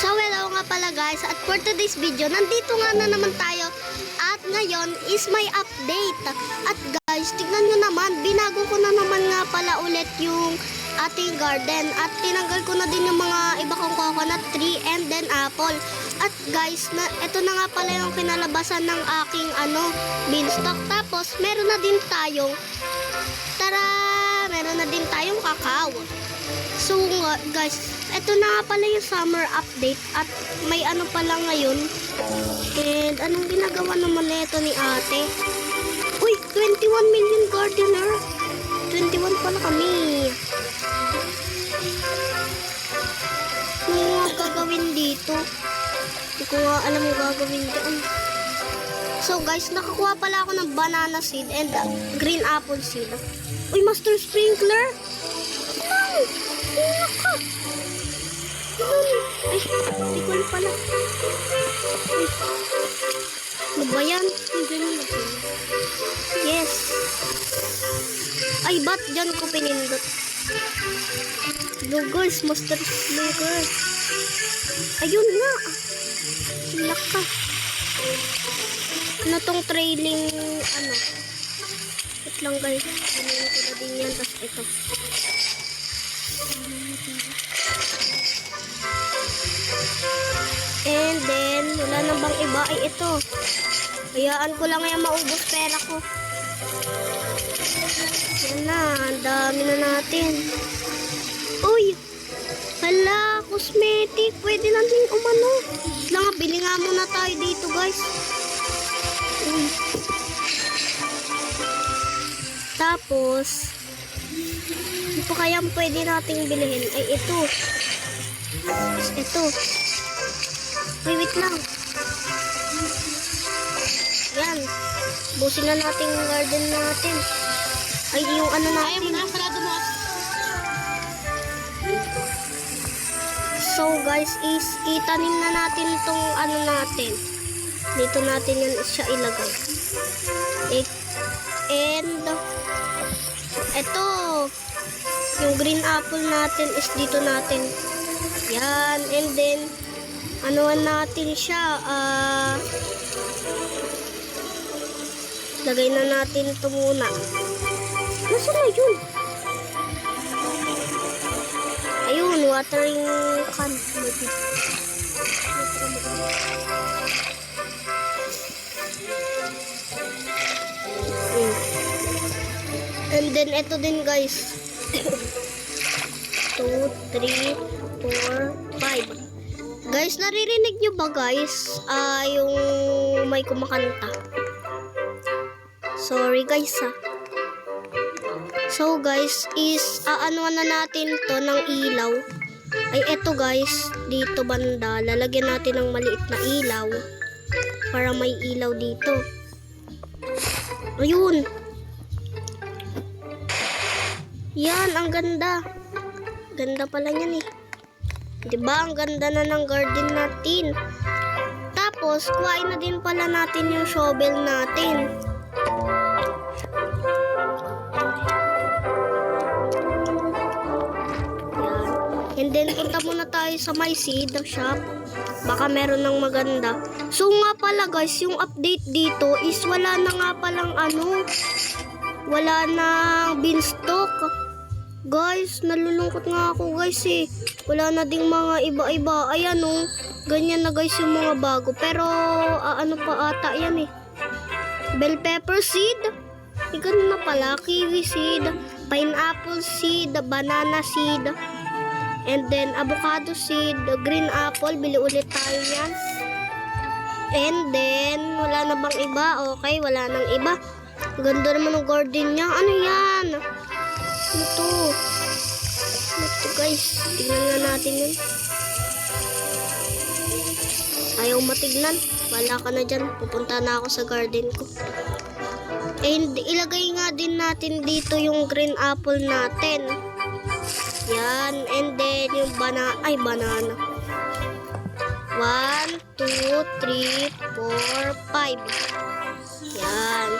So hello nga pala guys, at for today's video, nandito nga na naman tayo. At ngayon is may update. At guys, tignan nyo naman, binago ko na naman nga pala ulit yung ating garden. At tinanggal ko na din yung mga iba kong coconut tree and then apple. At guys, ito na nga pala yung kinalabasan ng aking beanstalk. Tapos meron na din tayong kakao. So guys, ito na nga pala yung summer update at may pala ngayon. And anong ginagawa naman nito ni ate? Uy, 21 million gardener. 21 pala kami. Ano nga gagawin dito? Hindi ko nga alam yung gagawin dyan. So guys, nakakuha pala ako ng banana seed and green apple seed. Uy, master sprinkler! Ay, naka! Ay, hindi ko pala. Ay, ano ba yan? Ay, ganyan na pala. Yes. Ay, ba't dyan ko pinindot? Go guys, master sprinkler. Ayun nga. Naka. Ano tong trailing, Wait lang guys. Ano ko na din yan. Tapos ito. And then, wala na bang iba? Ay, ito. Hayaan ko lang yan maubos pera ko. Yan na. Ang dami na natin. Uy! Hala, cosmetic. Pwede natin umano. Lang, bili nga muna tayo dito guys. Uy. Tapos, ano pa kaya pwede nating bilhin? Ay, ito. Ito. Ay, wait lang. Yan. Busin na natin yung garden natin. Ay, yung natin. Ayaw mo na, salado mo. So, guys, is itanim na natin itong natin. Dito natin yan siya ilagay. And, ito. Yung green apple natin is dito natin. Yan. And then, anuan natin siya. Lagay na natin ito muna. Nasaan na yun? Ayun, watering can. And then, ito din guys. 2, 3, 4, 5. Guys, naririnig nyo ba guys? Yung may kumakanta. Sorry guys ha. So guys, is aanuan na natin to ng ilaw. Ay eto guys, dito banda, lalagyan natin ng maliit na ilaw para may ilaw dito. Ayun. Yan, ang ganda. Ganda pala yan eh. Diba? Ang ganda na ng garden natin. Tapos, kuhain na din pala natin yung shovel natin. And then, punta muna tayo sa my seed shop. Baka meron ng maganda. So, nga pala guys, yung update dito is wala na nga palang wala na beanstalk. Guys, nalulungkot nga ako guys eh. Wala na ding mga iba-iba. Ayan ganyan na guys yung mga bago. Pero, ano pa ata yan eh. Bell pepper seed. Ganun na pala. Kiwi seed. Pineapple seed. Banana seed. And then, avocado seed, green apple, bili ulit tayo yan. And then, wala na bang iba? Okay, wala nang iba. Ganda naman ng garden niya. Ano yan? Ito. Ito guys, tignan nga natin yun. Ayaw matignan. Wala ka na dyan. Pupunta na ako sa garden ko. And, ilagay nga din natin dito yung green apple natin. Yan. And then, yung banana. 1, 2, 3, 4, 5. Yan.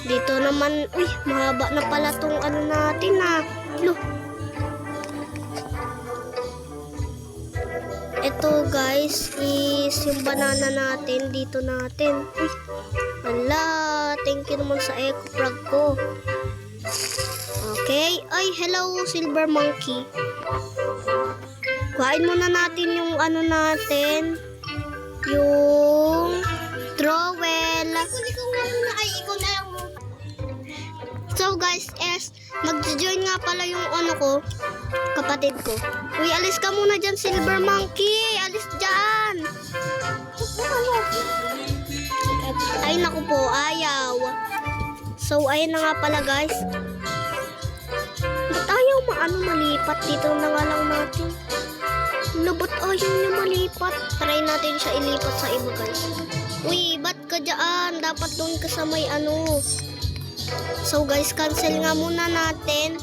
Dito naman, uy, mahaba na pala tong natin Look. ito guys is yung banana natin dito natin. Uy, wala, thank you naman sa eco frog ko. Okay, ay hello silver monkey. Kuhain muna natin yung ano natin, yung trowel. So guys, mag-join nga pala yung ano ko, kapatid ko. Uy, alis ka muna dyan, silver monkey. Alis dyan. Ay, naku po, ayaw. So, ayun na nga pala guys. Ba't ayaw malipat? Dito na nga lang natin. Ba't ayaw niya malipat? Try natin siya ilipat sa iba guys. Uy, ba't ka dyan? Dapat doon ka sa may ano. So guys, cancel nga muna natin.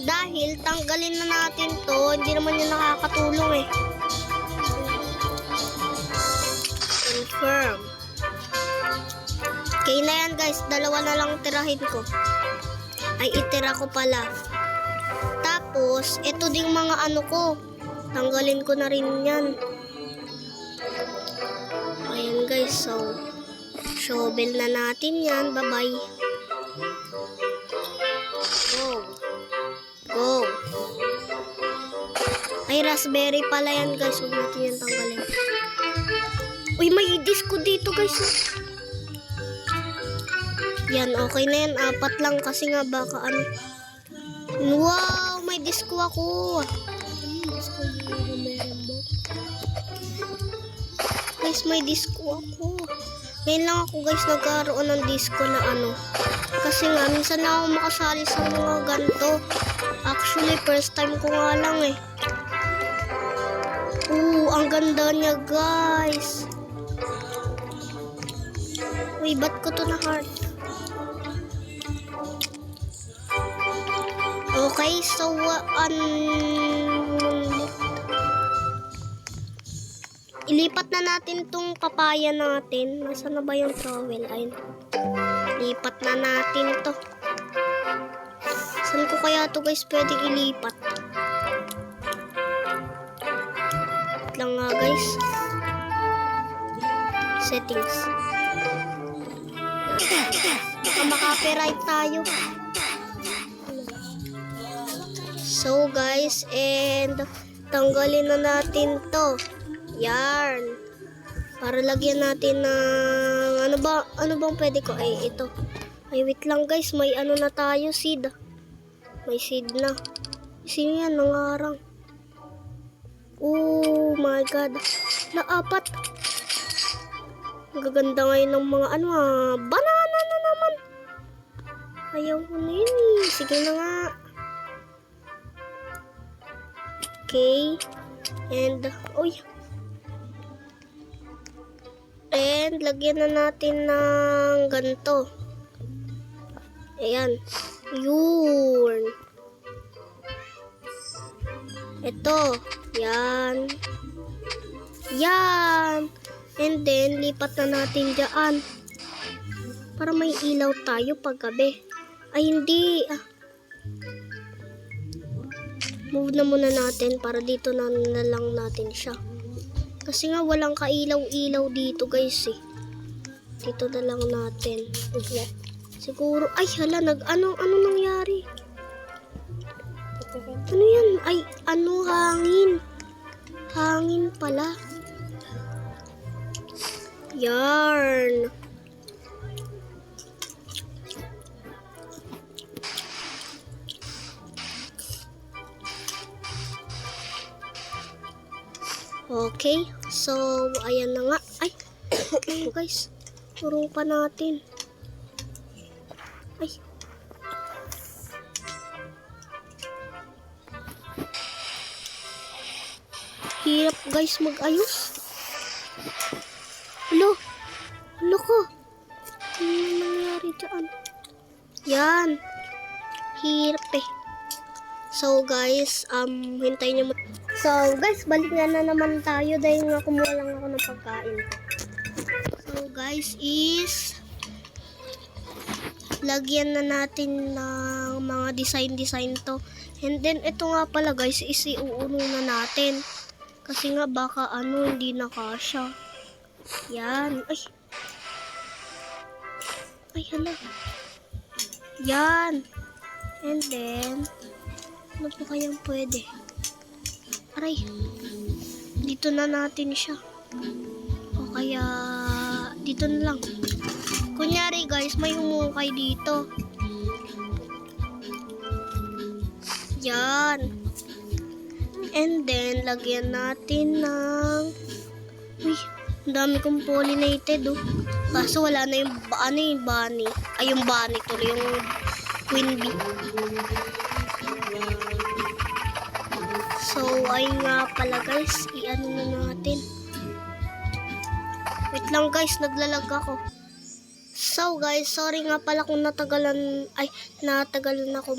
Dahil tanggalin na natin to. Hindi naman yun nakakatulong eh. Confirm. Okay na yan guys. Dalawa na lang tirahin ko. Ay, itira ko pala. Tapos, ito ding mga ano ko. Tanggalin ko na rin yan. Ayan guys. So, shovel na natin yan. Bye-bye. Go. Ay, raspberry pala yan guys. Huwag natin yan tanggalin. Uy, may disco dito guys. Yan, okay na yan. 4 lang kasi nga baka ano. Wow, may disco ako. Guys, may disco ako. Ngayon lang ako guys nagkaroon ng disco na ano. Kasi nga, minsan na ako makasali sa mga ganito. Actually, first time ko nga lang eh. Ang ganda niya guys. Uy, ba't ko to na heart? Okay, so ilipat na natin tong papaya natin. Nasaan na ba yung trowel? Ayun. Lipat na natin to. Saan ko kaya to guys pwedeng ilipat? Wait lang nga guys. Settings. Baka maka-copyright tayo. So guys, and tanggalin na natin to. Yarn. Para lagyan natin ng ano bang pwede ko? Ay, ito. Ay, wait lang guys, may ano na tayo, seed. May seed na. Sino yan? Nangarang. Oh my god. Na-4. Ang gaganda ngayon ng mga banana na naman. Ayaw ko na yun eh. Sige na nga. Okay. And, And, lagyan na natin ng ganito. Ayan. Yun. Ito. Yan. Yan. And then, lipat na natin dyan. Para may ilaw tayo paggabi. Ay, hindi. Move na muna natin para dito na lang natin siya. Kasi nga walang kailaw-ilaw dito guys eh. Dito na lang natin. Siguro, ay hala, ano nangyari? Ano yan? Ay, hangin. Hangin pala. Yarn. Okay, so ayan na nga. Ay, ito guys, turong pa natin. Ay. Hirap guys mag-ayos. Alo ko. Ano nangyari dyan? Yan. Hirap eh. So guys, hintayin nyo. So guys, balik na naman tayo dahil nga kumuha lang ako ng pagkain. So guys is lagyan na natin ng mga design to. And then ito nga pala guys is iuuno na natin. Kasi nga baka hindi nakasya. Yan. Ay. Ay, hala. Yan. And then, ano po kayang pwede? Aray. Dito na natin siya. O kaya, dito na lang. Kunyari guys, may umukay dito. Yan. And then, lagyan natin ng... Uy, ang dami kong pollinated, oh. Kaso wala na yung, bunny. Ay, yung bunny tuloy, yung queen bee. So, ay nga pala guys, i-ano na natin. Wait lang guys, naglalag ako. So guys, sorry nga pala kung natagalan ako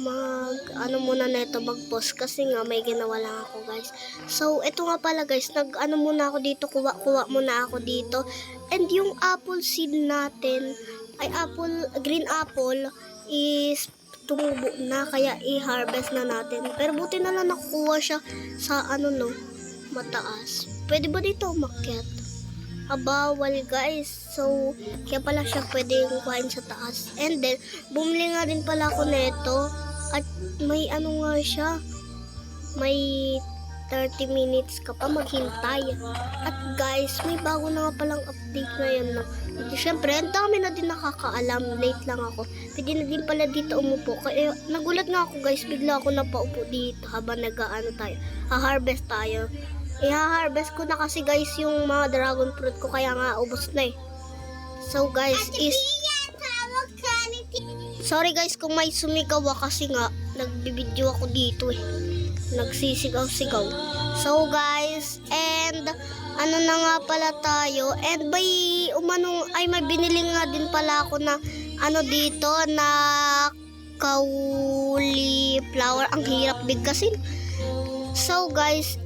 muna neto mag-post kasi nga may ginawa lang ako guys. So ito nga pala guys, muna ako dito, kuha muna ako dito. And yung apple seed natin, green apple is tumubo na kaya i-harvest na natin. Pero buti na lang nakukuha siya sa mataas. Pwede ba dito umakyat? Bawal guys. So, kaya pala siya pwedeng kuhain sa taas. And then, bumili nga din pala ako nito. At may nga siya. May 30 minutes ka pa maghintay. At guys, may bago na nga palang update ngayon. Siyempre, ang dami na din nakakaalam. Late lang ako. Pwede na din pala dito umupo. Kaya nagulat nga ako guys. Bigla ako napaupo dito habang ha-harvest tayo. I-harvest ko na kasi guys yung mga dragon fruit ko kaya nga ubos na eh. So guys sorry guys kung may sumigaw kasi nga nagbibideo ako dito eh. Nagsisigaw-sigaw. So guys, and na nga pala tayo, and may binili nga din pala ako na dito na cauliflower. Ang hirap bigkasin. So guys,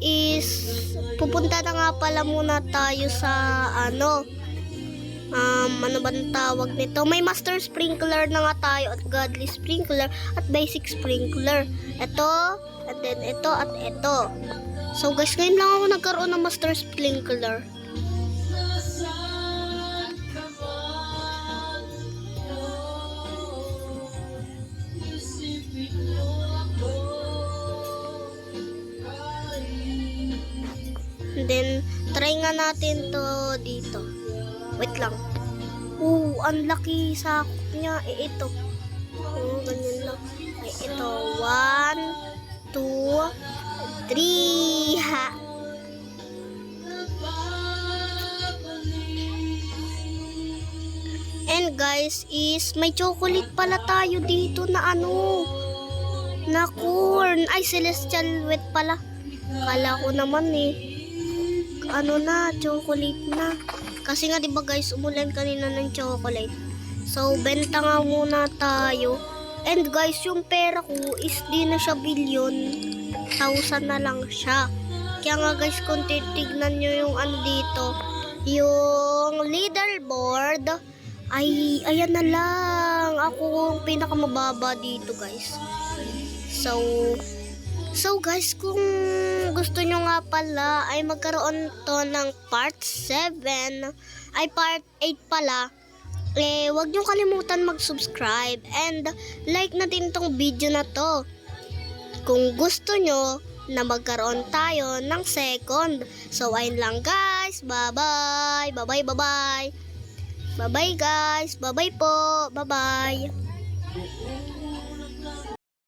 pupunta na nga pala muna tayo sa ano bang tawag nito? May master sprinkler na nga tayo at godly sprinkler at basic sprinkler. Ito, and then ito at ito. So guys, ngayon lang ako nagkaroon ng master sprinkler. And then, try nga natin to dito. Wait lang. Ang laki sakop niya. Ito. Ganyan lang. Ito. 1, 2, 3. Ha. And guys, may chocolate pala tayo dito na na corn. Ay, celestial wheat pala. Kala ko naman chocolate na. Kasi nga 'di ba guys, umulan kanina ng chocolate. So benta nga muna tayo. And guys, yung pera ko is di na siya billion. 1,000 na lang siya. Kaya nga guys, kung titignan nyo yung dito, yung leaderboard, ayan na lang. Ako yung pinakamababa dito guys. So guys, kung gusto nyo nga pala ay magkaroon to ng part 7, part 8 pala, wag nyo kalimutan mag-subscribe and like na din tong video na to. Kung gusto nyo na magkaroon tayo ng second. So ayun lang guys, bye-bye, bye-bye, bye-bye. Bye-bye guys, bye-bye po, bye-bye.